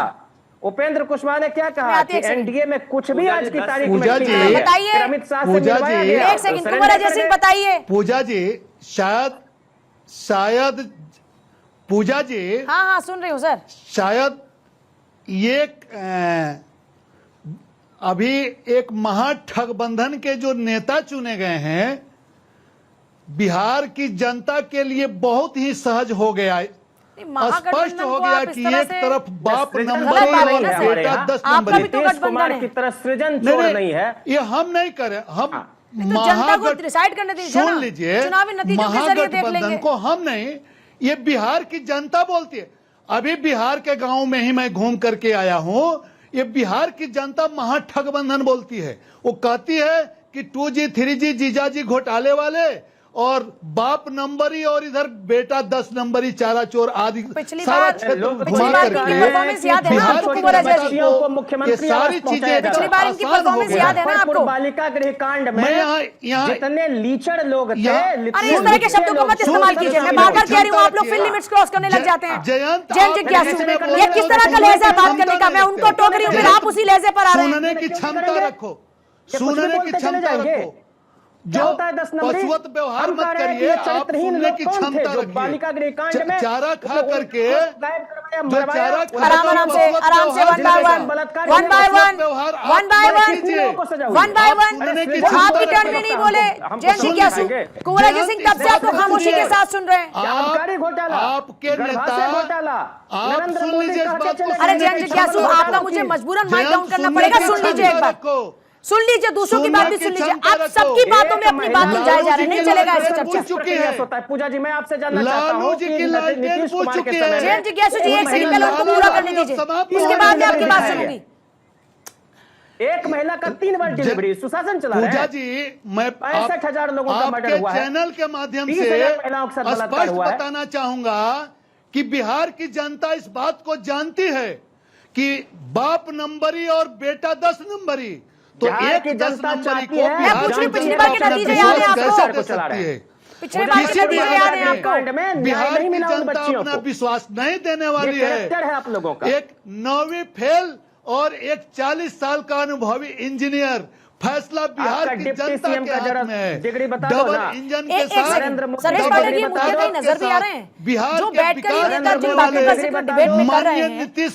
उपेंद्र कुशवाहा ने क्या कहा कि एनडीए में कुछ भी आज की तारीख में पूजा जी, बताइए। अमित शाह से पूजा मिलवाया जी, गया। एक सेकंड, कुंवर अजय सिंह बताइए। पूजा जी, शायद पूजा जी, हाँ सुन रही हूँ सर। शायद ये अभी एक महागठबंधन के जो नेता चुने गए हैं, बिहार की जनता के लिए बहुत ही सहज हो गया, स्पष्ट हो गया कि एक तरफ बाप नंबरी और बेटा 10 नंबरी। तो गठबंधन की तरह सृजन चोर नहीं है, ये हम नहीं करें। हम तो जनता को डिसाइड करने दीजिए, सुन लीजिए, चुनावी नतीजों के जरिए देख लेंगे। महागठबंधन को हम नहीं, ये बिहार की जनता बोलती है। अभी बिहार के गांव में ही मैं घूम करके आया हूं। ये बिहार की जनता महागठबंधन बोलती है। वो कहती है कि 2G 3G जीजाजी घोटाले वाले और बाप नंबरी और इधर बेटा 10 नंबरी, चारा चोर आदि सारा क्षेत्र घुमा करके परफॉर्मेंस याद है ना आपको? कुंवर अजय जी को मुख्यमंत्री सारी चीजें पिछली बार इनकी परफॉर्मेंस याद है ना आपको? बालिका गृह कांड में यहाँ जितने लीचड़ लोग थे, अरे इस तरह के शब्दों को मत इस्तेमाल कीजिए। मैं बार बार कह रही हूँ, आप लोग फिल लिमिट्स क्रॉस करने लग जाते हैं। जयंत जिज्ञासु, ये किस तरह का लहजा है बात करने का? मैं उनको टोक रही हूँ, फिर आप उसी लहजे पर आ रहे हैं। सुनने की क्षमता रखो, सुनने की क्षमता रखो। जो पशुवत व्यवहार मत करिए, आप सुनने की क्षमता रखिए। चारा खा करके जो चारा आराम से वन बाय वन आपकी टर्न में नहीं बोले। जैन जिज्ञासु, कुंवर अजय सिंह कब से आपको खामोशी के साथ सुन रहे हैं? आपके नेता, आप सुन लीजिए इस बात को। अरे जैन जिज्ञासु, आपका मुझे मजबूरन माइक डाउन करना पड़ेगा। सुन लीजिए एक बार, सुन लीजिए, दूसरों की बात भी सुन लीजिए। आप सबकी बातों में अपनी बात उलझाए जा रहे हैं, नहीं चलेगा ऐसे चर्चा। पूजा जी, मैं आपसे जानना चाहता हूं कि नीतीश कुमार के समय जैन जिज्ञासु जी, एक सेकंड पहले उनको पूरा करने दीजिए, उसके बाद मैं आपकी बात सुनूंगी। एक महिला का 3 बार डिलीवरी, सुशासन चला रहा है। पूजा जी, मैं 65,000 लोगों का मर्डर हुआ है। चैनल के माध्यम से स्पष्ट बताना चाहूंगा कि बिहार की जनता इस बात को जानती है कि बाप नंबरी और बेटा 10 नंबरी, तो एक 10 नंबरी को पिछली बार के नतीजे याद है आपको? दे सकती है। पिछले बार के नतीजे याद है आपको? बिहार की जनता अपना विश्वास नहीं देने वाली है। आप लोगों का एक 9वीं फेल और एक 40 साल का अनुभवी इंजीनियर, फैसला बिहार की जनता के हाथ में है। डबल इंजन के साथ सर्वेश पाठक, ये मुद्दे कहीं नजर भी आ रहे हैं? बिहार जो बैठकर ये नेता जिन बातों का जिक्र डिबेट में कर रहे हैं,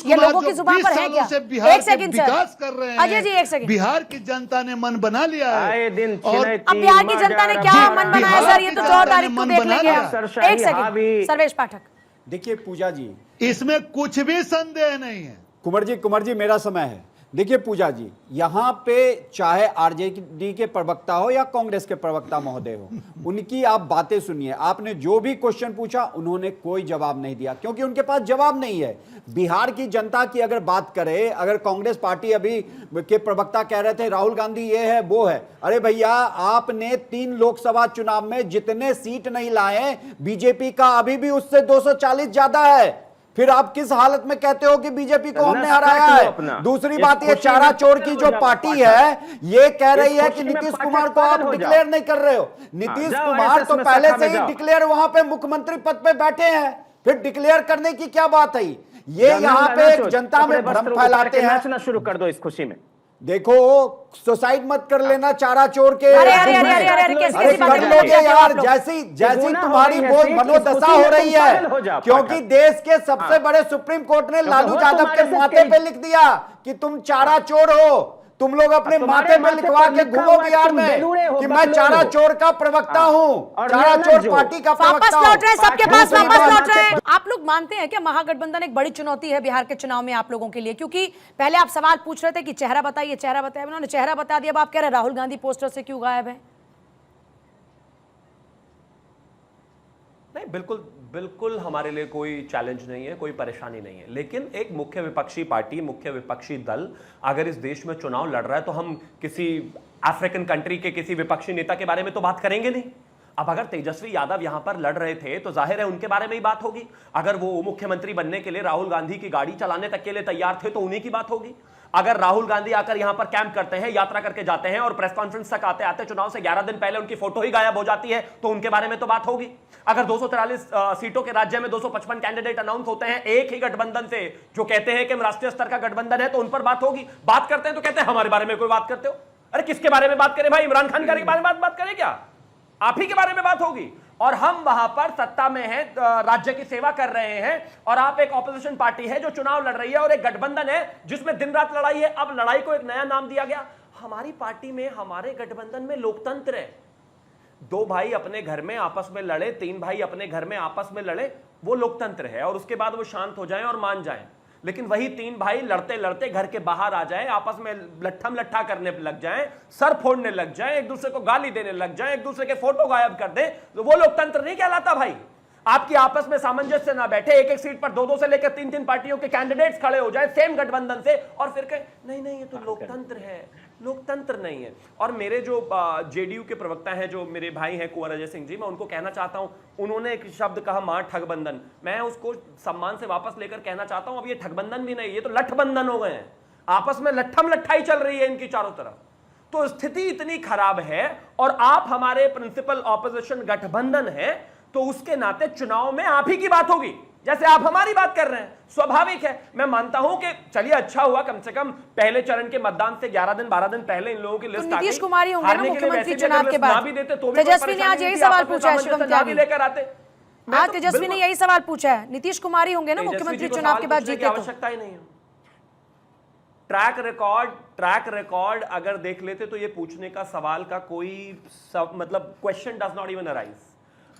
ये लोगों की जुबान पर है क्या? एक सेकंड सर, विकास कर रहे हैं अजय जी एक सेकंड। बिहार की जनता ने मन बना लिया है। और अब बिहार की जनता ने क्या मन बनाया सर? ये तो 14 तारीख को देख लेंगे। एक सेकंड सर्वेश पाठक, देखिए पूजा जी, इसमें कुछ भी संदेह नहीं है। कुंवर जी मेरा समय है। देखिए पूजा जी, यहां पे चाहे आरजेडी के प्रवक्ता हो या कांग्रेस के प्रवक्ता महोदय हो, उनकी आप बातें सुनिए। आपने जो भी क्वेश्चन पूछा, उन्होंने कोई जवाब नहीं दिया, क्योंकि उनके पास जवाब नहीं है। बिहार की जनता की अगर बात करें, अगर कांग्रेस पार्टी अभी के प्रवक्ता कह रहे थे राहुल गांधी ये है वो है, अरे भैया आपने 3 लोकसभा चुनाव में जितने सीट नहीं लाए, बीजेपी का अभी भी उससे 240 ज्यादा है। फिर आप किस हालत में कहते हो कि बीजेपी को हमने नष्ट हराया लो है? अपना। दूसरी इस बात, ये खुशी चारा में चोर की पागल जो हो जाओ, पार्टी है ये कह रही है कि खुशी में नीतीश पाठक कुमार को आप पागल हो जाओ। डिक्लेयर नहीं कर रहे हो। नीतीश जाओ, कुमार RSS तो में पहले शाखा से में ही जाओ। डिक्लेयर वहां पे मुख्यमंत्री पद पे बैठे हैं, फिर डिक्लेयर करने की क्या बात है? ये जमीन यहाँ का पे नाचो, जनता में कपड़े भ्रम वस्त्र फैलाते उतार के हैं। नाचना शुरू कर दो इस खुशी में। देखो, सुसाइड मत कर लेना चारा चोर के। अरे अरे अरे अरे अरे कैसी अरे कैसी बातें कर बोल लोगे रहे हो यार, आप लोग? जैसी जैसी गुनाह हो तुम्हारी रही है, बोल इस मनोदशा खुशी हो में रही तुम पागल हो है, जाओ, क्योंकि पाठक। देश के सबसे हाँ। बड़े सुप्रीम कोर्ट ने लालू हो यादव तुम्हारे के से माथे कई- पे लिख दिया कि तुम चारा चोर हो। तुम लोग अपने तुम्हारे माथे पे लिखवा पर के लिखा घूमो हुआ है, बिहार तुम में बेलूड़े हो, कि मैं बकलोल चारा हो। चोर का प्रवक्ता हाँ। हूँ, और चारा मेहनत चोर जो। पार्टी का वापस प्रवक्ता लौट रहे हैं, सबके पास दूसरी वापस बात- लौट रहे हैं। आप लोग मानते हैं कि महागठबंधन एक बड़ी चुनौती है बिहार के चुनाव में आप लोगों के लिए? क्योंकि पहले आप सवाल पूछ रहे थे कि चेहरा बताइए, चेहरा बताइए, उन्होंने चेहरा बता दिया। अब आप कह रहे हैं राहुल गांधी पोस्टर से क्यों गायब है? नहीं, बिल्कुल बिल्कुल हमारे लिए कोई चैलेंज नहीं है, कोई परेशानी नहीं है। लेकिन एक मुख्य विपक्षी पार्टी, मुख्य विपक्षी दल अगर इस देश में चुनाव लड़ रहा है तो हम किसी अफ्रीकन कंट्री के किसी विपक्षी नेता के बारे में तो बात करेंगे नहीं। अब अगर तेजस्वी यादव यहां पर लड़ रहे थे तो जाहिर है उनके बारे में ही बात होगी। अगर वो मुख्यमंत्री बनने के लिए राहुल गांधी की गाड़ी चलाने तक के लिए तैयार थे तो उन्हीं की बात होगी। अगर राहुल गांधी आकर यहां पर कैंप करते हैं, यात्रा करके जाते हैं और प्रेस कॉन्फ्रेंस तक आते आते चुनाव से 11 दिन पहले उनकी फोटो ही गायब हो जाती है तो उनके बारे में तो बात होगी। अगर 243 सीटों के राज्य में 255 कैंडिडेट अनाउंस होते हैं एक ही गठबंधन से, जो कहते हैं कि हम राष्ट्रीय स्तर का गठबंधन है, तो उन पर बात होगी। बात करते हैं तो कहते हैं हमारे बारे में कोई बात करते हो। अरे किसके बारे में बात करें भाई? इमरान खान के बारे में बात करें क्या? आप ही के बारे में बात होगी। और हम वहां पर सत्ता में हैं, राज्य की सेवा कर रहे हैं, और आप एक ऑपोजिशन पार्टी है जो चुनाव लड़ रही है, और एक गठबंधन है जिसमें दिन रात लड़ाई है। अब लड़ाई को एक नया नाम दिया गया। हमारी पार्टी में, हमारे गठबंधन में लोकतंत्र है। 2 भाई अपने घर में आपस में लड़े, 3 भाई अपने घर में आपस में लड़े, वो लोकतंत्र है, और उसके बाद वो शांत हो जाएं और मान जाएं। लेकिन वही 3 भाई लड़ते लड़ते घर के बाहर आ जाएं, आपस में लट्ठम लट्ठा करने लग जाएं, सर फोड़ने लग जाएं, एक दूसरे को गाली देने लग जाएं, एक दूसरे के फोटो गायब कर दें, तो वो लोकतंत्र नहीं कहलाता भाई। आपकी आपस में सामंजस्य ना बैठे, एक एक सीट पर 2-2 से लेकर 3-3 पार्टियों के कैंडिडेट्स खड़े हो जाए सेम गठबंधन से, और फिर कहें नहीं नहीं ये तो लोकतंत्र है। लोकतंत्र नहीं है। और मेरे जो जेडीयू के प्रवक्ता हैं, जो मेरे भाई हैं कुंवर अजय सिंह जी, मैं उनको कहना चाहता हूं, उन्होंने एक शब्द कहा मां ठगबंधन, मैं उसको सम्मान से वापस लेकर कहना चाहता हूं अब ये ठगबंधन भी नहीं, ये तो लठबंधन हो गए हैं। आपस में लट्ठम लट्ठाई चल रही है इनकी चारों तरफ। तो स्थिति इतनी खराब है, और आप हमारे प्रिंसिपल ऑपोजिशन गठबंधन है, तो उसके नाते चुनाव में आप ही की बात होगी, जैसे आप हमारी बात कर रहे हैं। स्वाभाविक है। मैं मानता हूं कि चलिए अच्छा हुआ कम से कम पहले चरण के मतदान से 11 दिन 12 दिन पहले इन लोगों की लिस्ट आ गई। नीतीश कुमार ही होंगे ना मुख्यमंत्री चुनाव के बाद? तो तेजस्वी ने आज यही सवाल पूछा है, शुभम त्यागी लेकर आते। आज तेजस्वी ने यही सवाल पूछा है, नीतीश कुमार ही होंगे ना मुख्यमंत्री चुनाव के बाद जीते तो? आवश्यकता ही नहीं है। ट्रैक रिकॉर्ड अगर देख लेते तो ये पूछने का सवाल का कोई मतलब question does not even arise.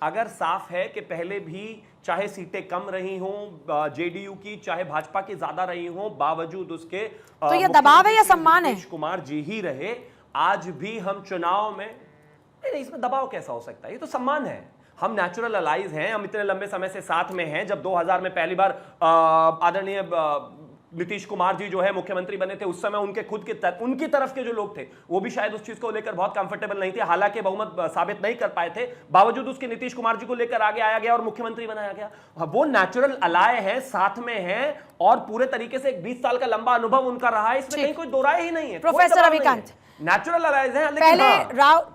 अगर साफ है कि पहले भी चाहे सीटें कम रही हों जेडीयू की, चाहे भाजपा की ज्यादा रही हों, बावजूद उसके तो ये दबाव है या सम्मान है? नीतीश कुमार जी ही रहे। आज भी हम चुनाव में नहीं, इसमें दबाव कैसा हो सकता है? ये तो सम्मान है। हम नेचुरल अलाइज हैं, हम इतने लंबे समय से साथ में हैं। जब 2000 में पहली बार आदरणीय नीतीश कुमार जी जो है मुख्यमंत्री बने थे, उस समय उनके खुद के उनकी तरफ के जो लोग थे वो भी शायद उस चीज को लेकर बहुत कंफर्टेबल नहीं थे, हालांकि बहुमत साबित नहीं कर पाए थे, बावजूद उसके नीतीश कुमार जी को लेकर आगे आया गया और मुख्यमंत्री बनाया गया। वो नेचुरल अलाय है, साथ में है, और पूरे तरीके से 20 साल का लंबा अनुभव उनका रहा है, इसमें कहीं कोई दो राय ही नहीं है। प्रोफेसर रविकांत, नेचुरल अलाइज है।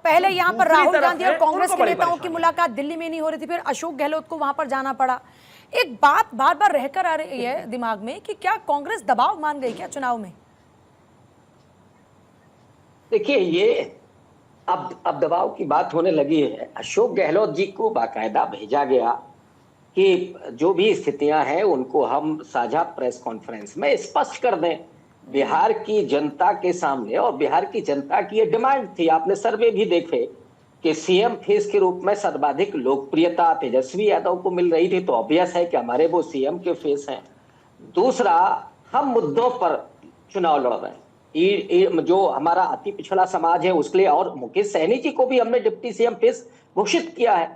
पहले यहाँ पर राहुल गांधी और कांग्रेस के नेताओं की मुलाकात दिल्ली में नहीं हो रही थी, फिर अशोक गहलोत को वहां पर जाना पड़ा। एक बात बार बार रहकर आ रही है दिमाग में कि क्या कांग्रेस दबाव मान गई क्या चुनाव में? देखिए, ये अब दबाव की बात होने लगी है। अशोक गहलोत जी को बाकायदा भेजा गया कि जो भी स्थितियां हैं उनको हम साझा प्रेस कॉन्फ्रेंस में स्पष्ट कर दें बिहार की जनता के सामने। और बिहार की जनता की ये डिमांड थी। आपने सर्वे भी देखे कि सीएम फेस के रूप में सर्वाधिक लोकप्रियता तेजस्वी यादव को मिल रही थी, तो ऑब्वियस है कि हमारे वो सीएम के फेस हैं। दूसरा, हम मुद्दों पर चुनाव लड़ रहे हैं। जो हमारा अति पिछड़ा समाज है उसके लिए, और मुकेश सहनी जी को भी हमने डिप्टी सीएम फेस घोषित किया है।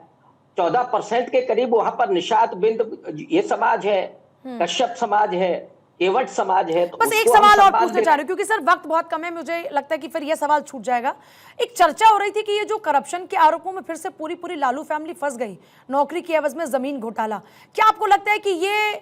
14% के करीब वहां पर निषाद बिंद ये समाज है, कश्यप समाज है, केवट समाज है। तो बस एक सवाल और पूछना चाह रही हूँ क्योंकि सर वक्त बहुत कम है, मुझे लगता है कि फिर यह सवाल छूट जाएगा। एक चर्चा हो रही थी कि ये जो करप्शन के आरोपों में फिर से पूरी लालू फैमिली फंस गई, नौकरी की एवज में जमीन घोटाला, क्या आपको लगता है कि ये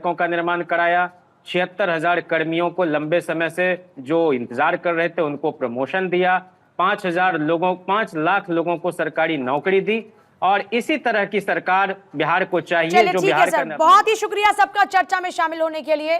सड़कों का निर्माण कराया, 76,000 कर्मियों को लंबे समय से जो इंतजार कर रहे थे उनको प्रमोशन दिया, 5 लाख लोगों को सरकारी नौकरी दी। और इसी तरह की सरकार बिहार को चाहिए चलिए जो ठीक है बिहार सर, का बहुत ही शुक्रिया सबका चर्चा में शामिल होने के लिए।